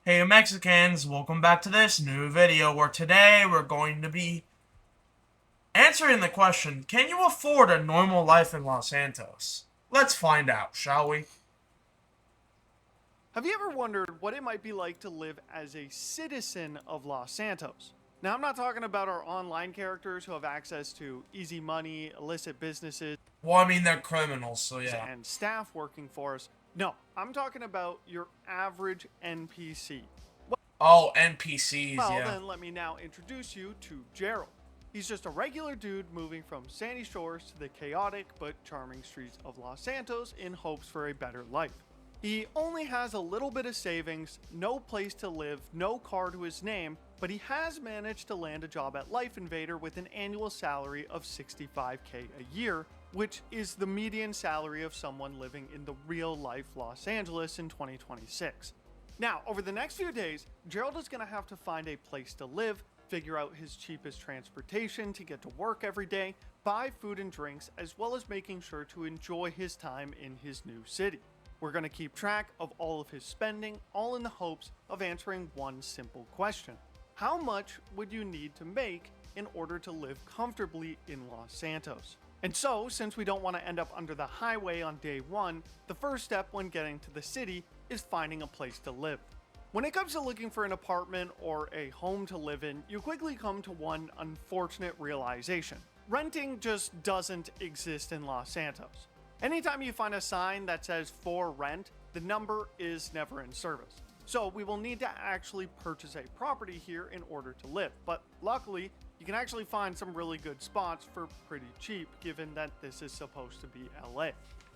Hey Mexicans, welcome back to this new video where today we're going to be answering the question, can you afford a normal life in Los Santos? Let's find out, shall we? Have you ever wondered what it might be like to live as a citizen of Los Santos? Now, I'm not talking about our online characters who have access to easy money, illicit businesses, Well, I mean, they're criminals, so yeah. and staff working for us. No, I'm talking about your average NPC. Oh, NPCs, Well, yeah. then let me now introduce you to Gerald. He's just a regular dude moving from sandy shores to the chaotic but charming streets of Los Santos in hopes for a better life. He only has a little bit of savings, no place to live, no car to his name, but he has managed to land a job at Life Invader with an annual salary of $65K a year, which is the median salary of someone living in the real life Los Angeles in 2026. Now, over the next few days, Gerald is going to have to find a place to live, figure out his cheapest transportation to get to work every day, buy food and drinks, as well as making sure to enjoy his time in his new city. We're going to keep track of all of his spending, all in the hopes of answering one simple question. How much would you need to make in order to live comfortably in Los Santos? And so, since we don't want to end up under the highway on day one, the first step when getting to the city is finding a place to live. When it comes to looking for an apartment or a home to live in, you quickly come to one unfortunate realization. Renting just doesn't exist in Los Santos. Anytime you find a sign that says for rent, the number is never in service. So we will need to actually purchase a property here in order to live. But luckily, you can actually find some really good spots for pretty cheap, given that this is supposed to be LA.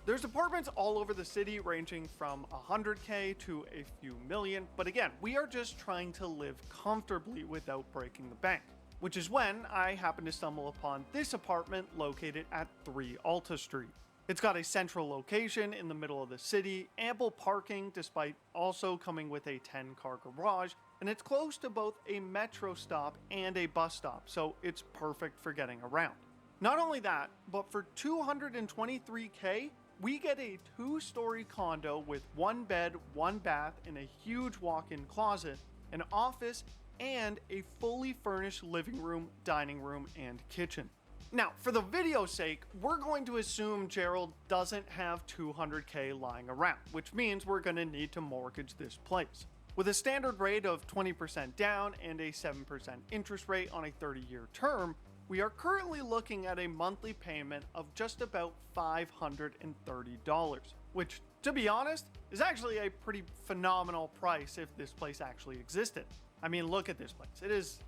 There's apartments all over the city ranging from 100K to a few million, but again, we are just trying to live comfortably without breaking the bank. Which is when I happened to stumble upon this apartment located at 3 Alta Street. It's got a central location in the middle of the city, ample parking despite also coming with a 10-car garage, and it's close to both a metro stop and a bus stop, so it's perfect for getting around. Not only that, but for 223K, we get a 2-story condo with 1 bed, 1 bath, and a huge walk-in closet, an office, and a fully furnished living room, dining room, and kitchen. Now, for the video's sake, we're going to assume Gerald doesn't have 200K lying around, which means we're going to need to mortgage this place. With a standard rate of 20% down and a 7% interest rate on a 30-year term, we are currently looking at a monthly payment of just about $530, which, to be honest, is actually a pretty phenomenal price if this place actually existed. I mean, look at this place.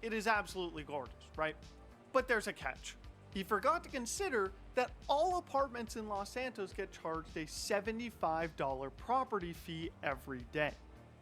It is absolutely gorgeous, right? But there's a catch. He forgot to consider that all apartments in Los Santos get charged a $75 property fee every day.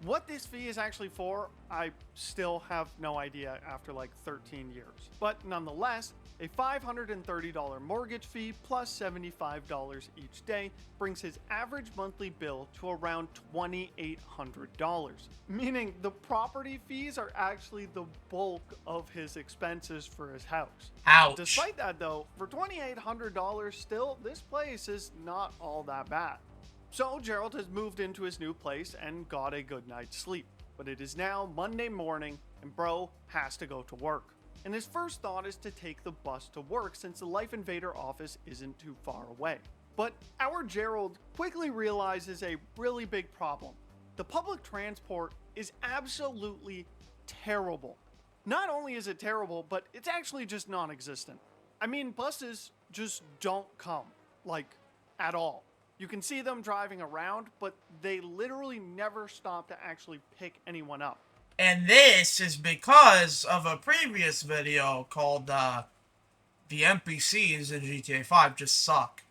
What this fee is actually for, I still have no idea after like 13 years. But nonetheless, a $530 mortgage fee plus $75 each day brings his average monthly bill to around $2,800. Meaning the property fees are actually the bulk of his expenses for his house. Ouch. Despite that though, for $2,800 still, this place is not all that bad. So Gerald has moved into his new place and got a good night's sleep. But it is now Monday morning and bro has to go to work. And his first thought is to take the bus to work since the Life Invader office isn't too far away. But our Gerald quickly realizes a really big problem. The public transport is absolutely terrible. Not only is it terrible, but it's actually just non-existent. I mean, buses just don't come, like, at all. You can see them driving around, but they literally never stop to actually pick anyone up. And this is because of a previous video called, The NPCs in GTA 5 just suck.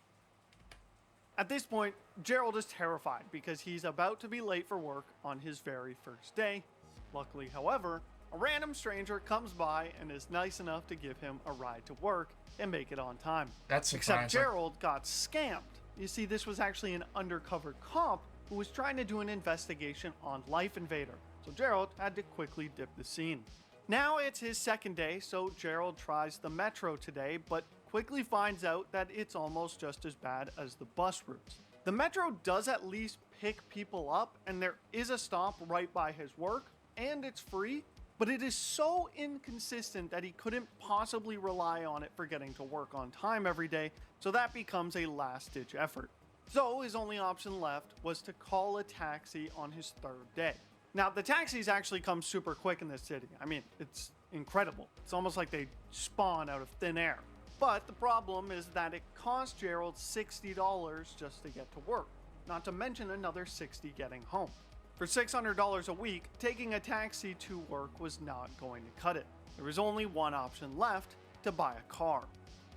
At this point, Gerald is terrified because he's about to be late for work on his very first day. Luckily, however, a random stranger comes by and is nice enough to give him a ride to work and make it on time. That's surprising. Except Gerald got scammed. You see, this was actually an undercover cop who was trying to do an investigation on Life Invader, so Gerald had to quickly dip the scene. Now it's his second day, so Gerald tries the metro today, but quickly finds out that it's almost just as bad as the bus routes. The metro does at least pick people up, and there is a stop right by his work, and it's free, but it is so inconsistent that he couldn't possibly rely on it for getting to work on time every day, so that becomes a last-ditch effort. So his only option left was to call a taxi on his third day. Now, the taxis actually come super quick in this city. I mean, it's incredible. It's almost like they spawn out of thin air. But the problem is that it cost Gerald $60 just to get to work, not to mention another $60 getting home. For $600 a week, taking a taxi to work was not going to cut it. There was only one option left: to buy a car.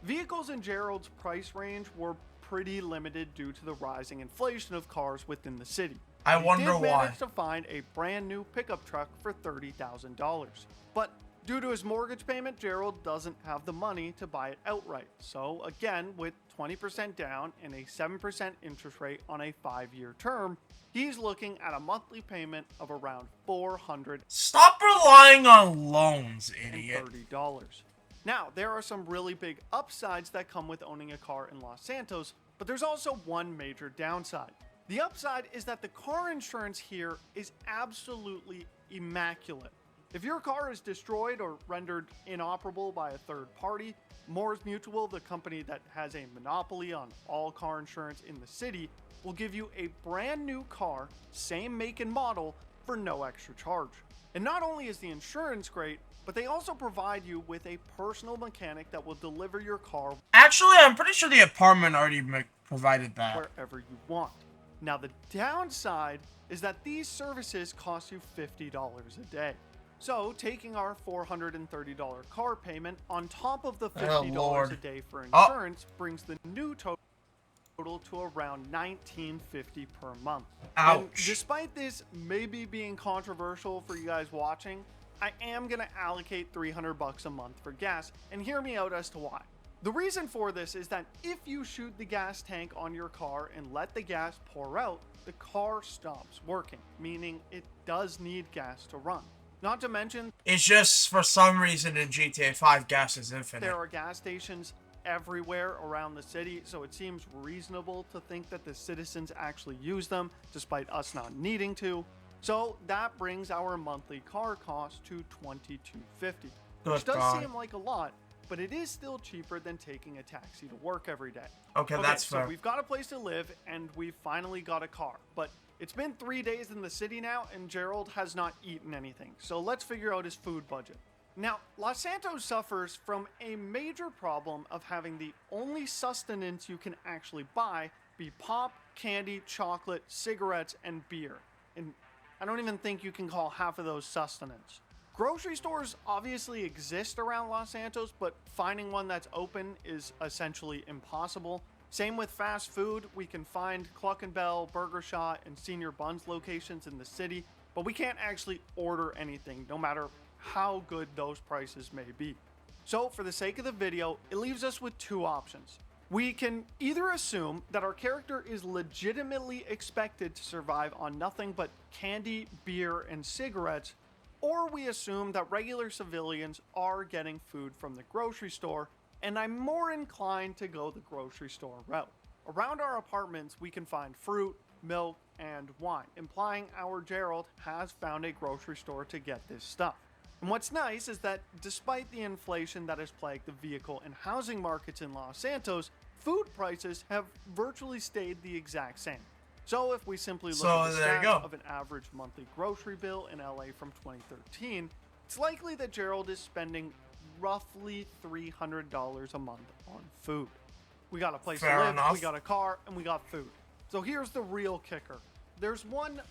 Vehicles in Gerald's price range were pretty limited due to the rising inflation of cars within the city. I wonder He did why. manage to find a brand new pickup truck for $30,000. But due to his mortgage payment, Gerald doesn't have the money to buy it outright. So again, with 20% down and a 7% interest rate on a 5-year term, he's looking at a monthly payment of around $430. Stop relying on loans, idiot. Now, there are some really big upsides that come with owning a car in Los Santos, but there's also one major downside. The upside is that the car insurance here is absolutely immaculate. If your car is destroyed or rendered inoperable by a third party, Moores Mutual, the company that has a monopoly on all car insurance in the city, will give you a brand new car, same make and model, for no extra charge. And not only is the insurance great, but they also provide you with a personal mechanic that will deliver your car Actually, I'm pretty sure the apartment already provided that. wherever you want. Now, the downside is that these services cost you $50 a day. So, taking our $430 car payment on top of the $50 a day for insurance brings the new total to around $19.50 per month. Ouch. And despite this maybe being controversial for you guys watching, I am going to allocate $300 a month for gas, and hear me out as to why. The reason for this is that if you shoot the gas tank on your car and let the gas pour out, the car stops working, meaning it does need gas to run. Not to mention, It's just, for some reason in GTA 5, gas is infinite. there are gas stations everywhere around the city, so it seems reasonable to think that the citizens actually use them, despite us not needing to. So that brings our monthly car cost to $22.50, which Good does God. seem like a lot, but it is still cheaper than taking a taxi to work every day. Okay, that's so fair. we've got a place to live, and we've finally got a car, but it's been 3 days in the city now, and Gerald has not eaten anything, so let's figure out his food budget. Now, Los Santos suffers from a major problem of having the only sustenance you can actually buy be pop, candy, chocolate, cigarettes, and beer. And I don't even think you can call half of those sustenance. Grocery stores obviously exist around Los Santos, but finding one that's open is essentially impossible. Same with fast food. We can find Cluck and Bell, Burger Shot, and Senior Buns locations in the city, but we can't actually order anything, no matter how good those prices may be. So for the sake of the video, it leaves us with two options. We can either assume that our character is legitimately expected to survive on nothing but candy, beer, and cigarettes, or we assume that regular civilians are getting food from the grocery store, and I'm more inclined to go the grocery store route. Around our apartments, we can find fruit, milk, and wine, implying our Gerald has found a grocery store to get this stuff. And what's nice is that despite the inflation that has plagued the vehicle and housing markets in Los Santos, food prices have virtually stayed the exact same. So if we simply look at the stats of an average monthly grocery bill in LA from 2013, it's likely that Gerald is spending roughly $300 a month on food. We got a place to live, we got a car, and we got food. So here's the real kicker. There's one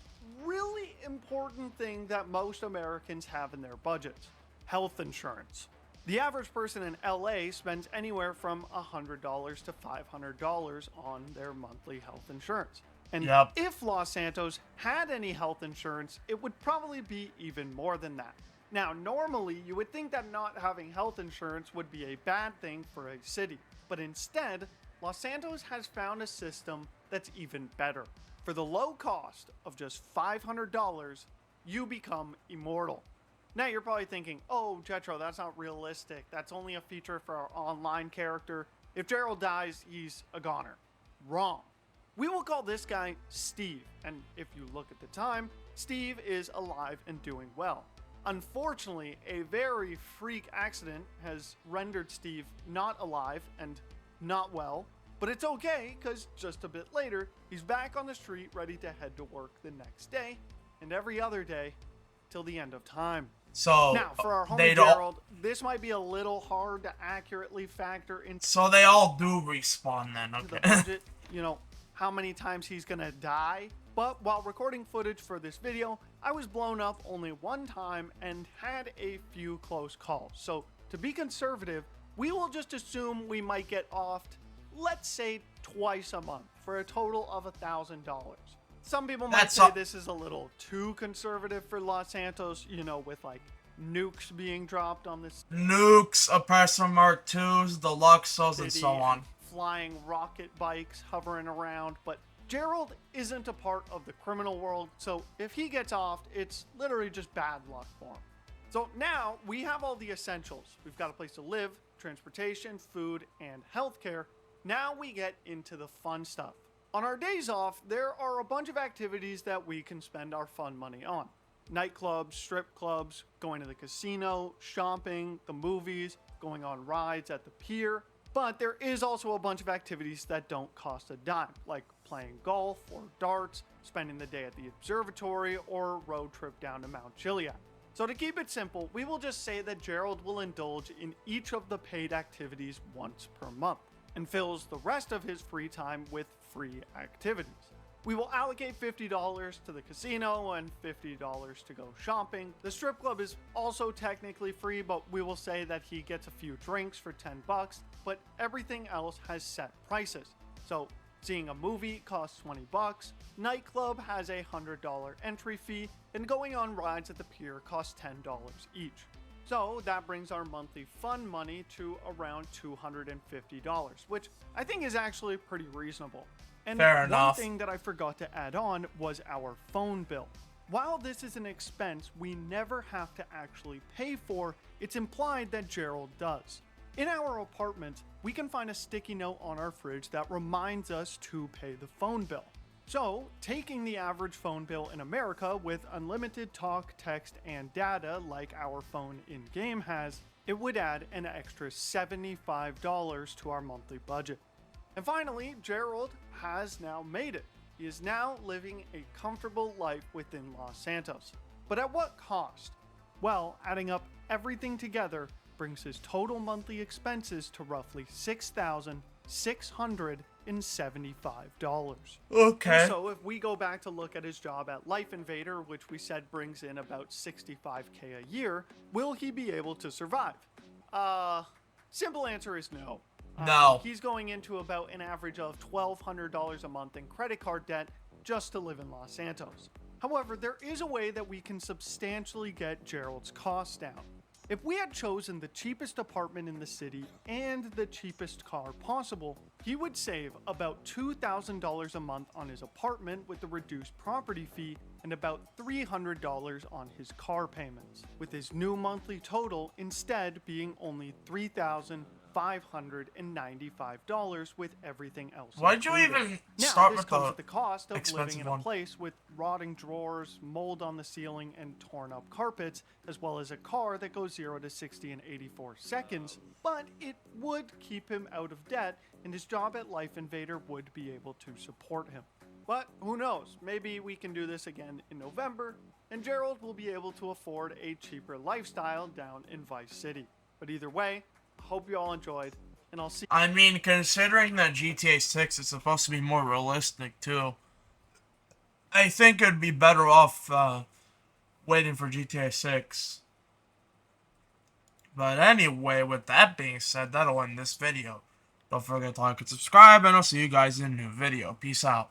really important thing that most Americans have in their budgets: health insurance. The average person in LA spends anywhere from $100 to $500 on their monthly health insurance. And if Los Santos had any health insurance, it would probably be even more than that. Now, normally, you would think that not having health insurance would be a bad thing for a city, but instead, Los Santos has found a system that's even better. For the low cost of just $500, you become immortal. Now, you're probably thinking, oh, Jetro, that's not realistic. That's only a feature for our online character. If Gerald dies, he's a goner. Wrong. We will call this guy Steve, and if you look at the time, Steve is alive and doing well. Unfortunately, a very freak accident has rendered Steve not alive and not well, but it's okay because just a bit later, he's back on the street ready to head to work the next day and every other day till the end of time. So Now, for our they homie don't. Gerald, this might be a little hard to accurately factor into So they all do respawn then. the Okay. budget, how many times he's gonna die. But while recording footage for this video, I was blown up only one time and had a few close calls. So to be conservative, we will just assume we might get offed, let's say twice a month, for a total of $1,000. Some people might say this is a little too conservative for Los Santos, with like nukes being dropped on this Nukes, Oppressor Mark IIs, Deluxos, and so on. flying rocket bikes hovering around, but Gerald isn't a part of the criminal world, so if he gets offed, it's literally just bad luck for him. So now we have all the essentials. We've got a place to live, transportation, food, and healthcare. Now we get into the fun stuff. On our days off, there are a bunch of activities that we can spend our fun money on. Nightclubs, strip clubs, going to the casino, shopping, the movies, going on rides at the pier. But there is also a bunch of activities that don't cost a dime, like playing golf or darts, spending the day at the observatory, or a road trip down to Mount Chiliad. So to keep it simple, we will just say that Gerald will indulge in each of the paid activities once per month, and fills the rest of his free time with free activities. We will allocate $50 to the casino and $50 to go shopping. The strip club is also technically free, but we will say that he gets a few drinks for $10, but everything else has set prices. So seeing a movie costs $20, nightclub has a $100 entry fee, and going on rides at the pier costs $10 each. So that brings our monthly fun money to around $250, which I think is actually pretty reasonable. And Fair enough. One thing that I forgot to add on was our phone bill. While this is an expense we never have to actually pay for, it's implied that Gerald does. In our apartment, we can find a sticky note on our fridge that reminds us to pay the phone bill. So, taking the average phone bill in America with unlimited talk, text, and data like our phone in-game has, it would add an extra $75 to our monthly budget. And finally, Gerald has now made it. He is now living a comfortable life within Los Santos. But at what cost? Well, adding up everything together brings his total monthly expenses to roughly $6,675. Okay. And so if we go back to look at his job at Life Invader, which we said brings in about $65K a year, will he be able to survive? Simple answer is no. No. He's going into about an average of $1,200 a month in credit card debt just to live in Los Santos. However, there is a way that we can substantially get Gerald's costs down. If we had chosen the cheapest apartment in the city and the cheapest car possible, he would save about $2,000 a month on his apartment with the reduced property fee and about $300 on his car payments, with his new monthly total instead being only $3,595 with everything else. Why'd you included. even Now, start this with comes the at the cost of living expensive in a one? place with rotting drawers, mold on the ceiling, and torn up carpets, as well as a car that goes 0 to 60 in 84 seconds, but it would keep him out of debt, and his job at Life Invader would be able to support him. But who knows, maybe we can do this again in November, and Gerald will be able to afford a cheaper lifestyle down in Vice City. But either way, I hope you all enjoyed, and I'll see I mean, considering that GTA 6 is supposed to be more realistic, too, I think it'd be better off waiting for GTA 6. But anyway, with that being said, that'll end this video. Don't forget to like and subscribe, and I'll see you guys in a new video. Peace out.